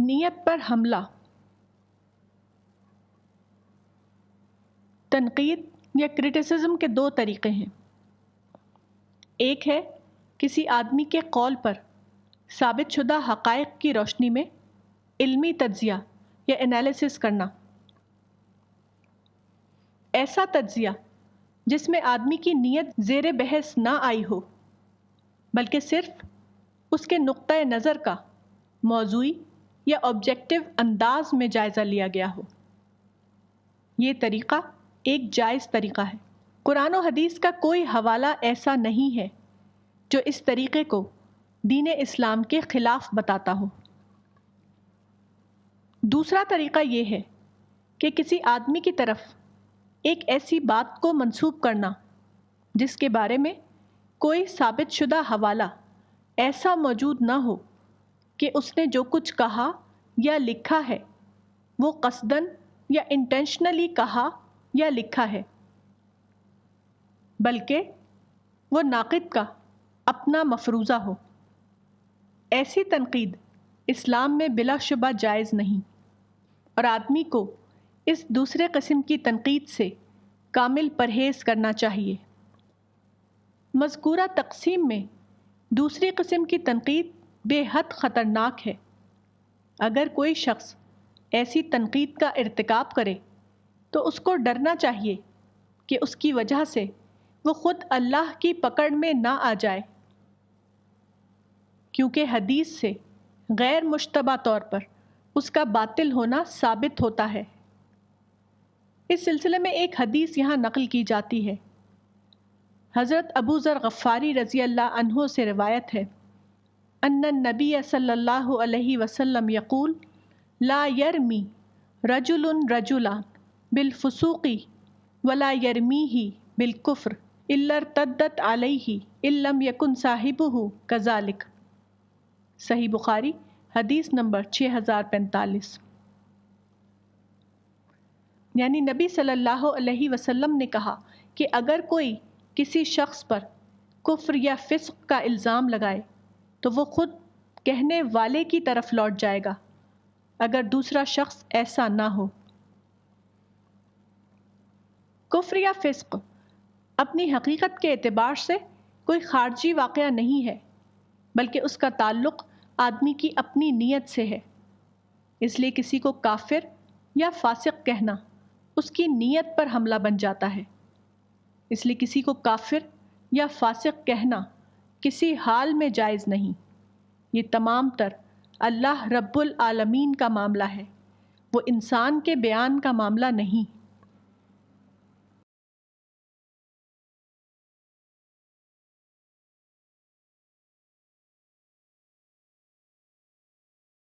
نیت پر حملہ۔ تنقید یا کرٹیسزم کے دو طریقے ہیں۔ ایک ہے کسی آدمی کے قول پر ثابت شدہ حقائق کی روشنی میں علمی تجزیہ یا انالیسس کرنا۔ ایسا تجزیہ جس میں آدمی کی نیت زیر بحث نہ آئی ہو، بلکہ صرف اس کے نقطۂ نظر کا موضوعی یا آبجیکٹو انداز میں جائزہ لیا گیا ہو۔ یہ طریقہ ایک جائز طریقہ ہے۔ قرآن و حدیث کا کوئی حوالہ ایسا نہیں ہے جو اس طریقے کو دین اسلام کے خلاف بتاتا ہو۔ دوسرا طریقہ یہ ہے کہ کسی آدمی کی طرف ایک ایسی بات کو منسوب کرنا جس کے بارے میں کوئی ثابت شدہ حوالہ ایسا موجود نہ ہو کہ اس نے جو کچھ کہا یا لکھا ہے وہ قصداً یا انٹینشنلی کہا یا لکھا ہے، بلکہ وہ ناقد کا اپنا مفروضہ ہو۔ ایسی تنقید اسلام میں بلا شبہ جائز نہیں، اور آدمی کو اس دوسرے قسم کی تنقید سے کامل پرہیز کرنا چاہیے۔ مذکورہ تقسیم میں دوسری قسم کی تنقید بے حد خطرناک ہے۔ اگر کوئی شخص ایسی تنقید کا ارتکاب کرے تو اس کو ڈرنا چاہیے کہ اس کی وجہ سے وہ خود اللہ کی پکڑ میں نہ آ جائے، کیونکہ حدیث سے غیر مشتبہ طور پر اس کا باطل ہونا ثابت ہوتا ہے۔ اس سلسلے میں ایک حدیث یہاں نقل کی جاتی ہے۔ حضرت ابو ذر غفاری رضی اللہ عنہ سے روایت ہے، ان النبی صلی اللہ علیہ وسلم یقول لا یرمی رجل رجلا بالفسوق ولا یرمیہ بالکفر الا ارتدت علیہ ان لم یکن صاحبہ کذالک۔ صحیح بخاری حدیث نمبر 6045۔ یعنی نبی صلی اللہ علیہ وسلم نے کہا کہ اگر کوئی کسی شخص پر کفر یا فسق کا الزام لگائے تو وہ خود کہنے والے کی طرف لوٹ جائے گا اگر دوسرا شخص ایسا نہ ہو۔ کفر یا فسق اپنی حقیقت کے اعتبار سے کوئی خارجی واقعہ نہیں ہے، بلکہ اس کا تعلق آدمی کی اپنی نیت سے ہے۔ اس لیے کسی کو کافر یا فاسق کہنا اس کی نیت پر حملہ بن جاتا ہے۔ اس لیے کسی کو کافر یا فاسق کہنا کسی حال میں جائز نہیں۔ یہ تمام تر اللہ رب العالمین کا معاملہ ہے، وہ انسان کے بیان کا معاملہ نہیں۔